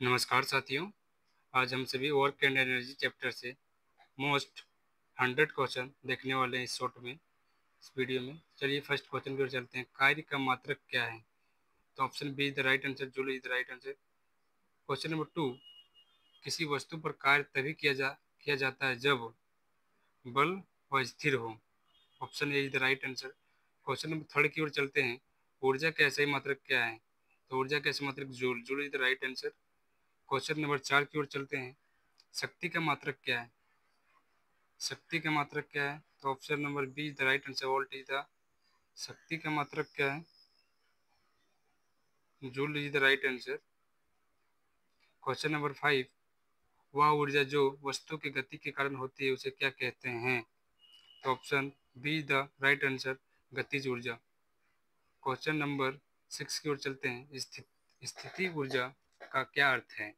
नमस्कार साथियों। आज हम सभी वर्क एंड एनर्जी चैप्टर से मोस्ट 100 क्वेश्चन देखने वाले हैं इस शॉर्ट में, इस वीडियो में। चलिए फर्स्ट क्वेश्चन की ओर चलते हैं। कार्य का मात्रक क्या है? तो option B is the right answer, joule is the right answer. Question number 2, किसी वस्तु पर कार्य तभी किया जाता है जब बल व स्थिर हो। Option A is the right answer. Question number 3 की ओर चलते हैं। ऊर्जा का सही मात्रक क्या है? तो ऊर्जा का सही मात्रक joule, joule is the right answer. Question number 4 की ओर चलते हैं। शक्ति का मात्रक क्या है? शक्ति का मात्रक क्या है? तो option number B is the right answer, volt is the. शक्ति का मात्रक क्या है? Joule is the right answer. Question number 5, वह ऊर्जा जो वस्तु की गति के कारण होती है उसे क्या कहते हैं? तो option B is the right answer, गतिज ऊर्जा। क्वेश्चन नंबर 6 की ओर चलते हैं। स्थिति ऊर्जा का क्या अर्थ है?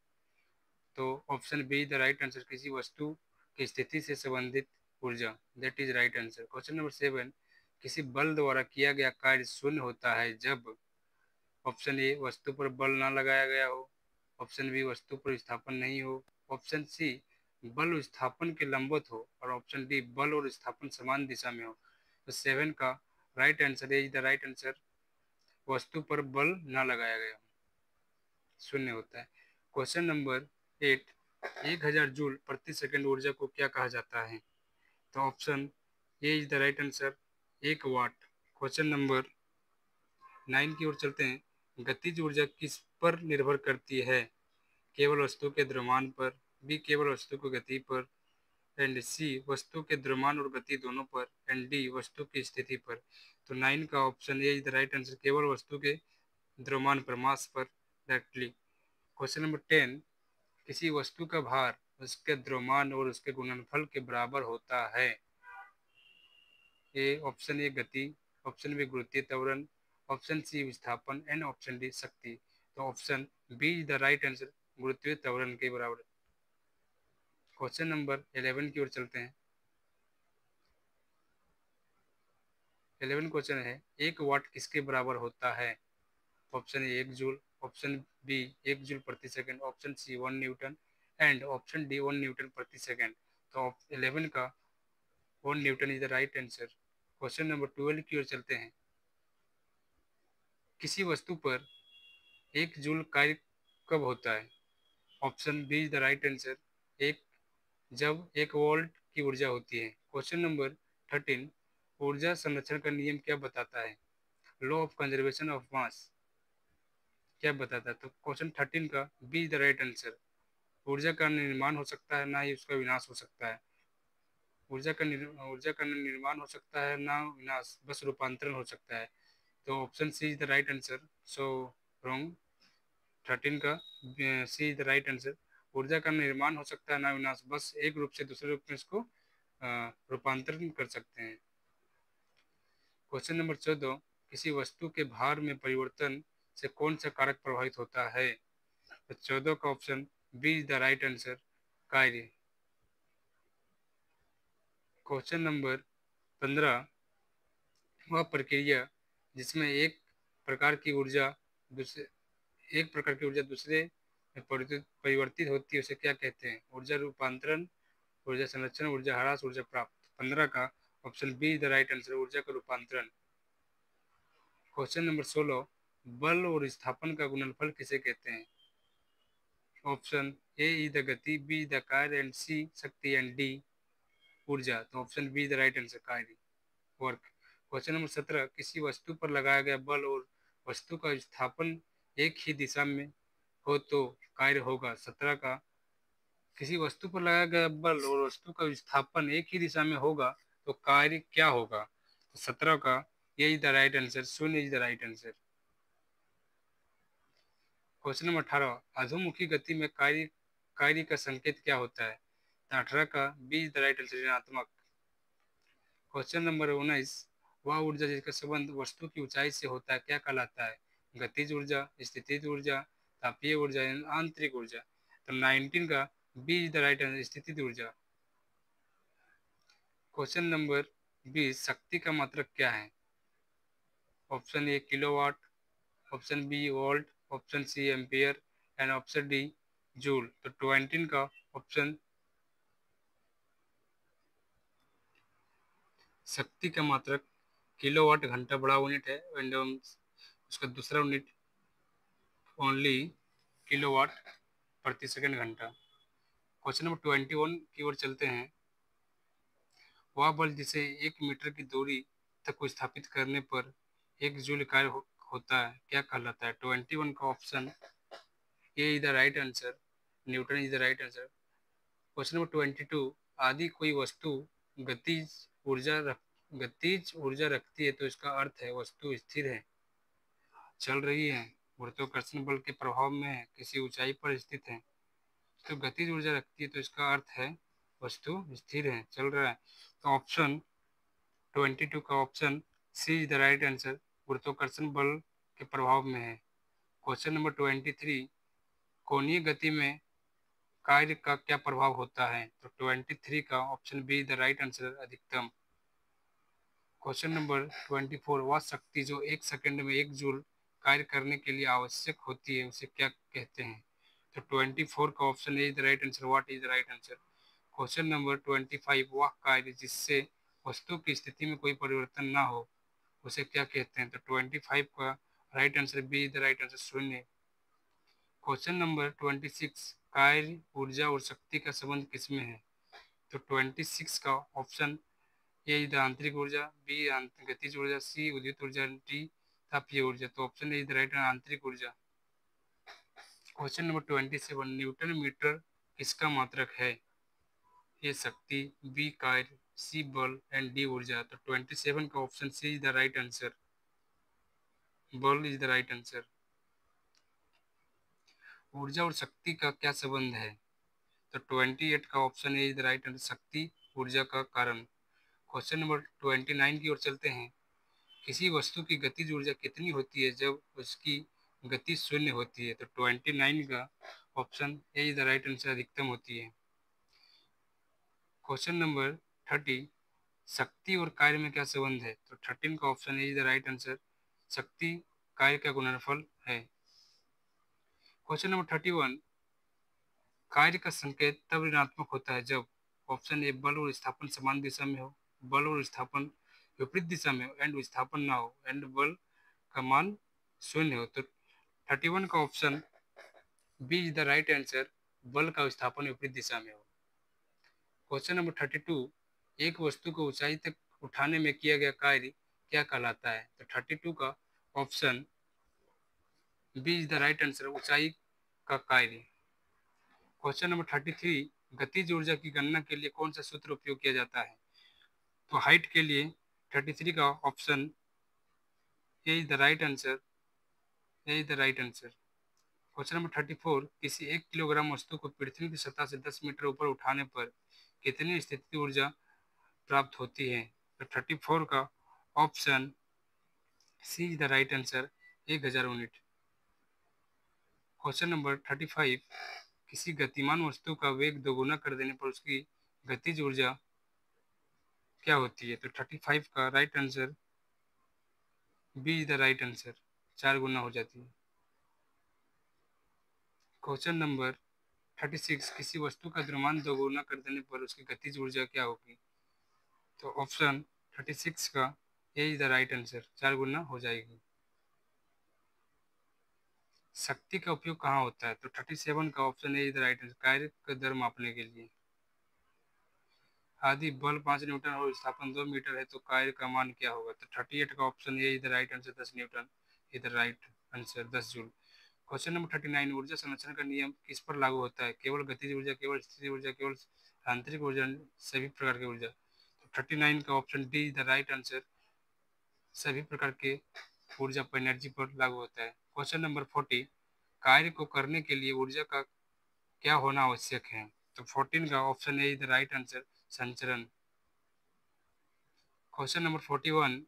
तो option be the right answer, किसी वस्तु की स्थिति से संबंधित ऊर्जा, that is right answer. Question number 7, किसी बल द्वारा किया गया कार्य शून्य होता है जब। ऑप्शन ए वस्तु पर बल न लगाया गया हो। ऑप्शन बी वस्तु पर विस्थापन नहीं हो। ऑप्शन सी बल विस्थापन के लंबवत हो। और ऑप्शन डी बल और विस्थापन समान दिशा में हो। तो 7 का right answer is the right answer, वस्तु पर बल न लगाया गया हो, शून्य होता है। क्वेश्चन नंबर 8, 1000 जूल प्रति सेकंड ऊर्जा को क्या कहा जाता है? तो option A is the right answer, 1 watt. Question number 9 की ओर चलते हैं। गतिज ऊर्जा किस पर निर्भर करती है? केवल वस्तु के द्रव्यमान पर, बी केवल वस्तु की गति पर, एंड सी वस्तु के द्रव्यमान और गति दोनों पर, एंड डी वस्तु की स्थिति पर। तो 9 का option A is the right answer, केवल वस्तु के द्रव्यमान पर, मास पर डायरेक्टली। क्वेश्चन नंबर 10, किसी वस्तु का भार उसके द्रव्यमान और उसके गुणनफल के बराबर होता है। ए ऑप्शन ए गति, ऑप्शन बी गुरुत्वीय त्वरण, ऑप्शन सी विस्थापन, एंड ऑप्शन डी शक्ति। तो option B is the right answer, गुरुत्वीय त्वरण के बराबर। क्वेश्चन नंबर 11 की ओर चलते हैं। 11 क्वेश्चन है, 1 वाट किसके बराबर होता है? Option A 1 joule, option B 1 joule प्रति second, option C 1 newton, and option D 1 newton प्रति सेकंड। तो 11 का 1 newton is the right answer. Question number 12 की ओर चलते हैं। किसी वस्तु पर 1 जूल कार्य कब होता है? Option B is the right answer, एक जब 1 वोल्ट की ऊर्जा होती है। क्वेश्चन नंबर 13, ऊर्जा संरक्षण का नियम क्या बताता है? Law of conservation of mass क्या बताता है? तो क्वेश्चन 13 का B is the right answer, ऊर्जा का निर्माण हो सकता है, ना ही उसका विनाश हो सकता है। ऊर्जा का निर्माण हो सकता है, ना विनाश, बस रूपांतरण हो सकता है। तो option C is the right answer, so wrong. 13 का C is the right answer, ऊर्जा का निर्माण हो सकता है, ना विनाश, बस एक रूप से दूसरे रूप में इसको रूपांतरण कर सकते हैं। क्वेश्चन नंबर 14, किसी वस्तु के भार में परिवर्तन से कौन सा कारक प्रभावित होता है? तो 14 का option B is the right answer, कार्य। क्वेश्चन नंबर 15, वह प्रक्रिया जिसमें प्रकार की ऊर्जा दूसरे एक प्रकार की ऊर्जा दूसरे में परिवर्तित होती है उसे क्या कहते हैं? ऊर्जा रूपांतरण, ऊर्जा संरक्षण, ऊर्जा ह्रास, ऊर्जा प्राप्त। 15 का option be the right answer, ऊर्जा का रूपांतरण। क्वेश्चन नंबर 16, बल और विस्थापन का गुणनफल किसे कहते हैं? ऑप्शन ए इज द गति, बी द कार्य, एंड सी शक्ति, एंड डी ऊर्जा। तो option be the right answer, कार्य, वर्क। क्वेश्चन नंबर 17, किसी वस्तु पर लगाया गया बल और वस्तु का विस्थापन एक ही दिशा में हो तो कार्य होगा। 17 का किसी वस्तु पर लगाया गया बल और वस्तु का विस्थापन एक ही दिशा में होगा तो कार्य क्या होगा? तो 17 का ये इज द राइट आंसर, शून्य is the right answer. Question number 18, अधोमुखी गति में कार्य का संकेत क्या होता है? तो 18 का B is the right answer, ऋणात्मक। क्वेश्चन नंबर 19, वह ऊर्जा जिसका संबंध वस्तु की ऊंचाई से होता है क्या कहलाता है? गतिज ऊर्जा, स्थितिज ऊर्जा, तापीय ऊर्जा, आंतरिक ऊर्जा। तो 19 का B is the right answer, स्थितिज ऊर्जा। क्वेश्चन नंबर 20, शक्ति का मात्रक क्या है? Option A kilowatt, option B volt, option C ampere, and option D joule. तो 20 का ऑप्शन शक्ति का मात्रक किलोवाट घंटा बड़ा यूनिट है, एंड उसका दूसरा यूनिट ओनली किलोवाट प्रति सेकंड घंटा। क्वेश्चन नंबर 21 की ओर चलते हैं। वह बल जिसे 1 मीटर की दूरी तक स्थापित करने पर 1 जूल कार्य होता है क्या कहलाता है? 21 का option A is the right answer, Newton is the right answer. Question number 22, आदि कोई वस्तु गतिज गतिज ऊर्जा रखती है तो इसका अर्थ है वस्तु स्थिर है, चल रही है, गुरुत्वाकर्षण बल के प्रभाव में है, किसी ऊंचाई पर स्थित है। तो गतिज ऊर्जा रखती है तो इसका अर्थ है वस्तु स्थिर है, चल रहा है। तो ऑप्शन 22 का option C is the right answer, गुरुत्वाकर्षण बल के प्रभाव में है। क्वेश्चन नंबर 23, कोणीय गति में कार्य का क्या प्रभाव होता है? तो 23 का option be the right answer, अधिकतम। क्वेश्चन नंबर 24, वह शक्ति जो 1 सेकंड में 1 जूल कार्य करने के लिए आवश्यक होती है उसे क्या कहते हैं? तो 24 का option A is the right answer, what is the right answer. Question number 25, वह कार्य जिससे वस्तु की स्थिति में कोई परिवर्तन ना हो उसे क्या कहते हैं? तो 25 का right answer B is the right answer, शून्य। क्वेश्चन नंबर 26, कार्य ऊर्जा और शक्ति का संबंध किसमें है? तो 26 का ऑप्शन ए इज द आंतरिक ऊर्जा, बी गतिज ऊर्जा, सी उद्युत ऊर्जा, डी तापीय ऊर्जा। तो option A is the right आंतरिक ऊर्जा। क्वेश्चन नंबर 27, न्यूटन मीटर किसका मात्रक है? ए शक्ति, बी कार्य, सी बल एंड डी ऊर्जा। तो 27 का option C is the right answer, बल इज द राइट आंसर। ऊर्जा और शक्ति का क्या संबंध है? तो 28 का option A is the right answer, शक्ति ऊर्जा का कारण। क्वेश्चन नंबर 29 की ओर चलते हैं। किसी वस्तु की गतिज ऊर्जा कितनी होती है जब उसकी गति शून्य होती है? तो 29 का option A is the right answer, अधिकतम होती है। क्वेश्चन नंबर 30, शक्ति और कार्य में क्या संबंध है? तो 13 का option A is the right answer, शक्ति कार्य का गुणनफल है। क्वेश्चन नंबर 31, कार्य का संकेत तब ऋणात्मक होता है जब ऑप्शन ए बल और विस्थापन समान दिशा में हो, बल और विस्थापन विपरीत दिशा में हो, एंड विस्थापन ना हो, एंड बल का मान शून्य हो। तो 31 का option B is the right answer, बल का विस्थापन विपरीत दिशा में हो। क्वेश्चन नंबर 32, एक वस्तु को ऊंचाई तक उठाने में किया गया कार्य क्या कहलाता है? तो 32 का option B is the right answer, ऊंचाई का कार्य। क्वेश्चन नंबर 33, गतिज ऊर्जा की गणना के लिए कौन सा सूत्र उपयोग किया जाता है? तो हाइट के लिए 33 का option A is the right answer, A is the right answer. Question number 34, किसी 1 किलोग्राम वस्तु को पृथ्वी की सतह से 10 मीटर ऊपर उठाने पर कितनी स्थिति ऊर्जा प्राप्त होती है? तो 34 का option C is the right answer, 1000 unit. Question number 35, किसी गतिमान वस्तु का वेग दोगुना कर देने पर उसकी गतिज ऊर्जा क्या होती है? तो 35 का right answer B is the right answer, 4 गुना हो जाती है। क्वेश्चन नंबर 36, किसी वस्तु का द्रव्यमान दोगुना कर देने पर उसकी गतिज ऊर्जा क्या होगी? तो ऑप्शन 36 का ए इज द राइट आंसर, 4 गुना हो जाएगी। शक्ति का उपयोग कहाँ होता है? तो 37 का option A is the right answer, कार्य का दर मापने के लिए। यदि बल 5 न्यूटन और विस्थापन 2 मीटर है तो कार्य का मान क्या होगा? तो 38 का option A is the right answer, 10 Newton is the right answer, 10 joule. Question number 39, ऊर्जा संरक्षण का नियम किस पर लागू होता है? केवल गतिज ऊर्जा, केवल स्थिति ऊर्जा, केवल आंतरिक ऊर्जा, सभी प्रकार की ऊर्जा। तो 39 का option D is the right answer, सभी प्रकार के ऊर्जा पर, एनर्जी पर लागू होता है। क्वेश्चन नंबर 40, कार्य को करने के लिए ऊर्जा का क्या होना आवश्यक है? तो 14 का option A is the right answer, संचरण। क्वेश्चन नंबर 41,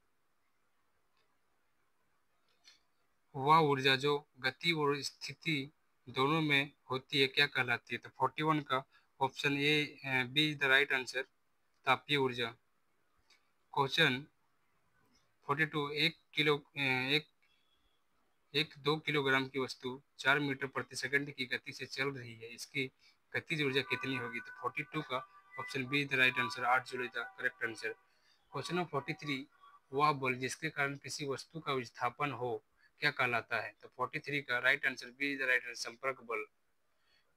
वह ऊर्जा जो गति और स्थिति दोनों में होती है क्या कहलाती है? तो 41 का option A B is the right answer, तापीय ऊर्जा। क्वेश्चन 42, एक एक 2 किलोग्राम की वस्तु 4 मीटर प्रति सेकंड की गति से चल रही है, इसकी गतिज ऊर्जा कितनी होगी? तो 42 का option be the right answer, 8 joule the correct answer. Question number 43, वह बल जिसके कारण किसी वस्तु का विस्थापन हो क्या कहलाता है? तो 43 का right answer be the right answer, संपर्क बल।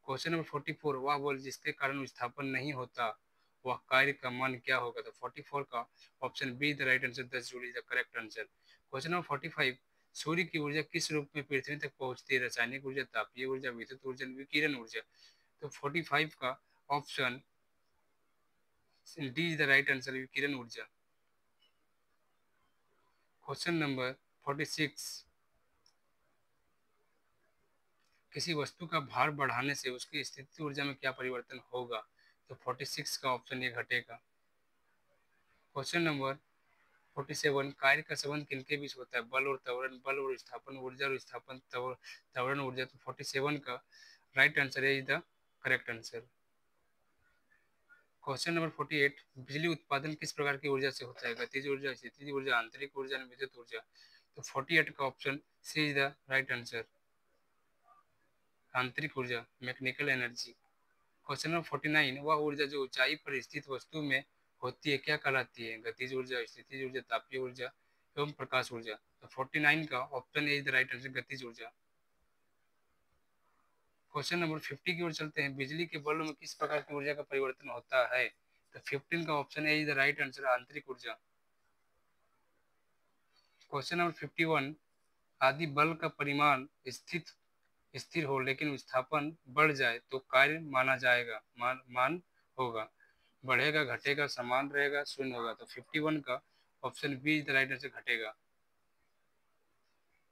क्वेश्चन नंबर 44, वह बल जिसके कारण विस्थापन नहीं होता वह कार्य का मान क्या होगा? तो 44 का option be the right answer, 10 joule is the correct answer. Question number 45, सूर्य की ऊर्जा किस रूप में पृथ्वी तक पहुंचती है? रासायनिक ऊर्जा, तापीय ऊर्जा, विद्युत ऊर्जा, विकिरण ऊर्जा। तो 45 का option D is the right answer, विकिरण ऊर्जा। क्वेश्चन नंबर 46, किसी वस्तु का भार बढ़ाने से उसकी स्थिति ऊर्जा में क्या परिवर्तन होगा? तो 46 का ऑप्शन ये घटेगा। क्वेश्चन नंबर 47, कार्य का संबंध किनके बीच होता है? बल और त्वरण, बल और विस्थापन, ऊर्जा और विस्थापन, त्वरण ऊर्जा। तो 47 का right answer is the correct answer. Question number 48, बिजली उत्पादन किस प्रकार की ऊर्जा से होता है? गतिज ऊर्जा, स्थितिज ऊर्जा, आंतरिक ऊर्जा, विद्युत ऊर्जा। तो 48 का option C is the right answer, आंतरिक ऊर्जा, मैकेनिकल एनर्जी। क्वेश्चन नंबर 49, वह ऊर्जा जो ऊंचाई पर स्थित वस्तु में होती है क्या कहलाती है? गतिज ऊर्जा, स्थितिज ऊर्जा, तापीय ऊर्जा एवं प्रकाश ऊर्जा। तो 49 का option A is the right answer, गतिज ऊर्जा। क्वेश्चन नंबर 50 की ओर चलते हैं, बिजली के बल्ब में किस प्रकार की ऊर्जा का परिवर्तन होता है? तो 15 का option A is the right answer, आंतरिक ऊर्जा। क्वेश्चन नंबर 51, आदि बल का परिमाण स्थिर हो लेकिन विस्थापन बढ़ जाए तो कार्य माना जाएगा, मान होगा, बढ़ेगा, घटेगा, समान रहेगा, शून्य होगा। तो 51 का option B is the right answer, घटेगा।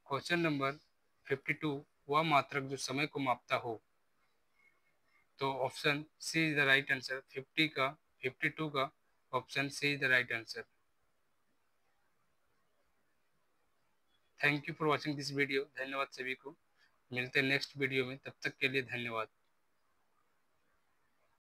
क्वेश्चन नंबर 52, वह मात्रक जो समय को मापता हो। तो option C is the right answer, 50 का 52 का option C is the right answer. Thank you for watching this video. धन्यवाद सभी को। मिलते हैं नेक्स्ट वीडियो में, तब तक के लिए धन्यवाद।